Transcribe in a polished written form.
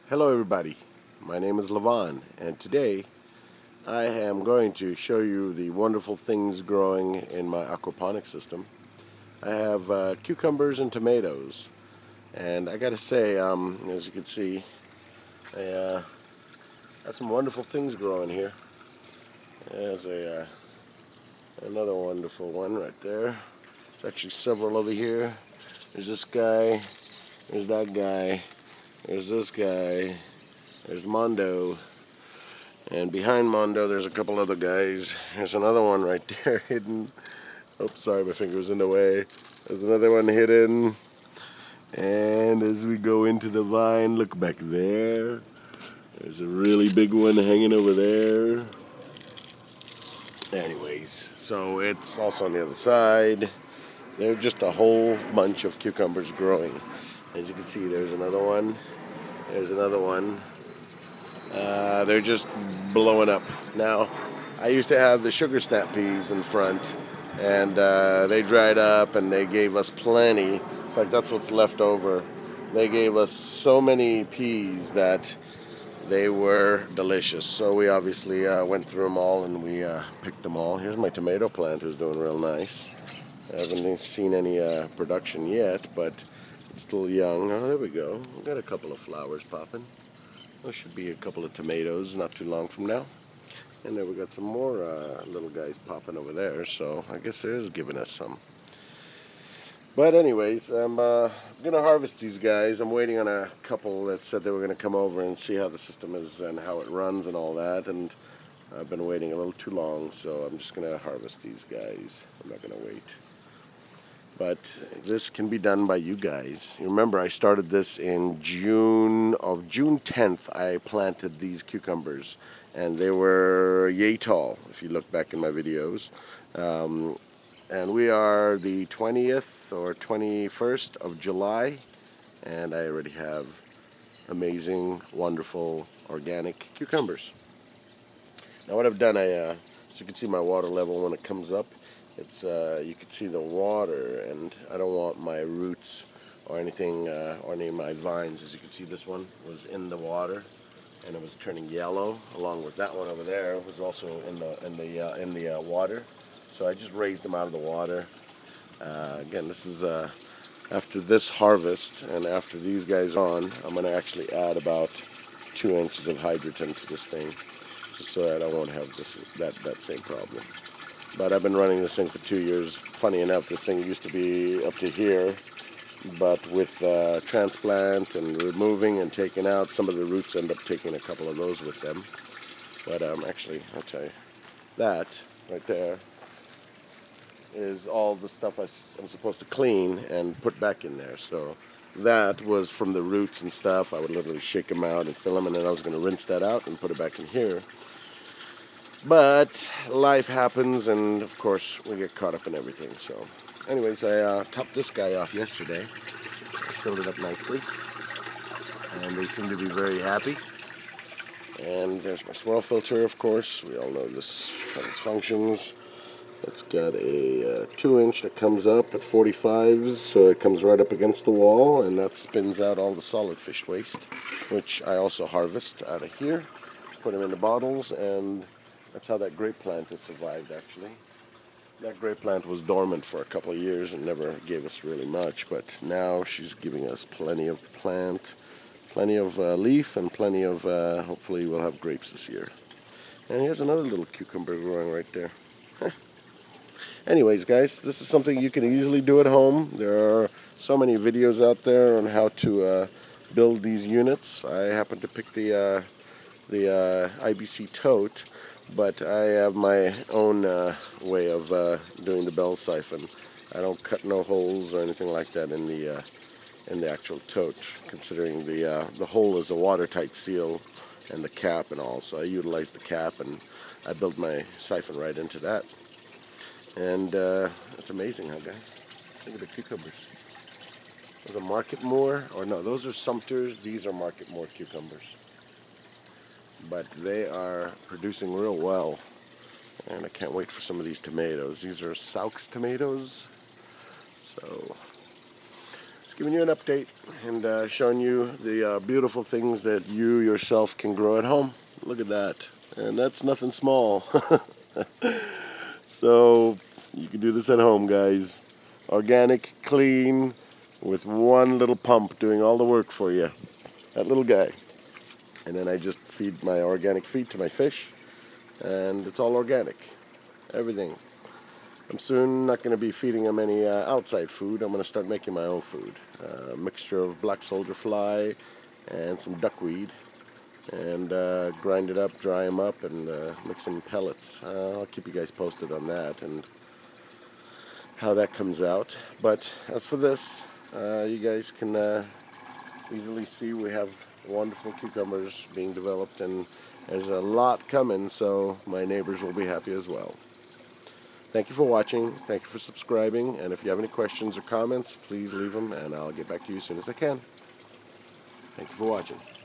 Hello everybody, my name is Levon, and today I am going to show you the wonderful things growing in my aquaponic system. I have cucumbers and tomatoes, and I gotta say, as you can see, I got some wonderful things growing here. There's another wonderful one right there. There's actually several over here. There's this guy, there's that guy, there's this guy, there's Mondo. And behind Mondo, there's a couple other guys. There's another one right there hidden. Oops, sorry, my finger was in the way. There's another one hidden. And as we go into the vine, look back there. There's a really big one hanging over there. Anyways, so it's also on the other side. There's just a whole bunch of cucumbers growing. As you can see, there's another one. There's another one. They're just blowing up. Now, I used to have the sugar snap peas in front, and they dried up and they gave us plenty. In fact, that's what's left over. They gave us so many peas that they were delicious. So we obviously went through them all and we picked them all. Here's my tomato plant, who's doing real nice. I haven't seen any production yet, but it's still young. Oh, there we go. We've got a couple of flowers popping. There should be a couple of tomatoes not too long from now. And then we got some more little guys popping over there, so I guess it is giving us some. But anyways, I'm going to harvest these guys. I'm waiting on a couple that said they were going to come over and see how the system is and how it runs and all that. And I've been waiting a little too long, so I'm just going to harvest these guys. I'm not going to wait. But this can be done by you guys. You remember I started this in June 10th. I planted these cucumbers, and they were yay tall if you look back in my videos. And we are the 20th or 21st of July, and I already have amazing, wonderful, organic cucumbers. Now what I've done, as you can see my water level when it comes up, it's you can see the water, and I don't want my roots or anything or any of my vines. As you can see, this one was in the water and it was turning yellow, along with that one over there was also in the water. So I just raised them out of the water. Again, this is after this harvest and after these guys are on, I'm going to actually add about 2 inches of hydrogen to this thing, just so that I won't have that same problem. But I've been running this thing for 2 years. Funny enough, this thing used to be up to here, but with transplant and removing and taking out, some of the roots end up taking a couple of those with them. But actually, I'll tell you, that right there is all the stuff I'm supposed to clean and put back in there. So that was from the roots and stuff. I would literally shake them out and fill them, and then I was going to rinse that out and put it back in here. But life happens, and of course we get caught up in everything. So anyways, I topped this guy off yesterday. I filled it up nicely, and they seem to be very happy. And there's my swirl filter, of course. We all know this, how this functions. It's got a 2-inch that comes up at 45s, so it comes right up against the wall, and that spins out all the solid fish waste, which I also harvest out of here. Put them in the bottles, and that's how that grape plant has survived, actually. That grape plant was dormant for a couple of years and never gave us really much, but now she's giving us plenty of plant, plenty of leaf, and plenty of, hopefully we'll have grapes this year. And here's another little cucumber growing right there. Anyways, guys, this is something you can easily do at home. There are so many videos out there on how to build these units. I happen to pick the IBC tote, but I have my own way of doing the bell siphon. I don't cut no holes or anything like that in the actual tote, considering the hole is a watertight seal and the cap and all. So I utilize the cap and I build my siphon right into that. And it's amazing, huh, guys? Look at the cucumbers. Those are Market Moor, or no, those are Sumters. These are Market Moor cucumbers. But they are producing real well, and I can't wait for some of these tomatoes. These are Sauk's tomatoes, so let's giving you an update and showing you the beautiful things that you yourself can grow at home. Look at that. And that's nothing small. So you can do this at home, guys. Organic, clean, with one little pump doing all the work for you. That little guy. And then I just feed my organic feed to my fish, and it's all organic. Everything. I'm soon not going to be feeding them any outside food. I'm going to start making my own food. A mixture of black soldier fly and some duckweed. And grind it up, dry them up, and mix them in pellets. I'll keep you guys posted on that and how that comes out. But as for this, you guys can easily see we have wonderful cucumbers being developed, and there's a lot coming, so my neighbors will be happy as well. Thank you for watching, thank you for subscribing, and if you have any questions or comments, please leave them and I'll get back to you as soon as I can. Thank you for watching.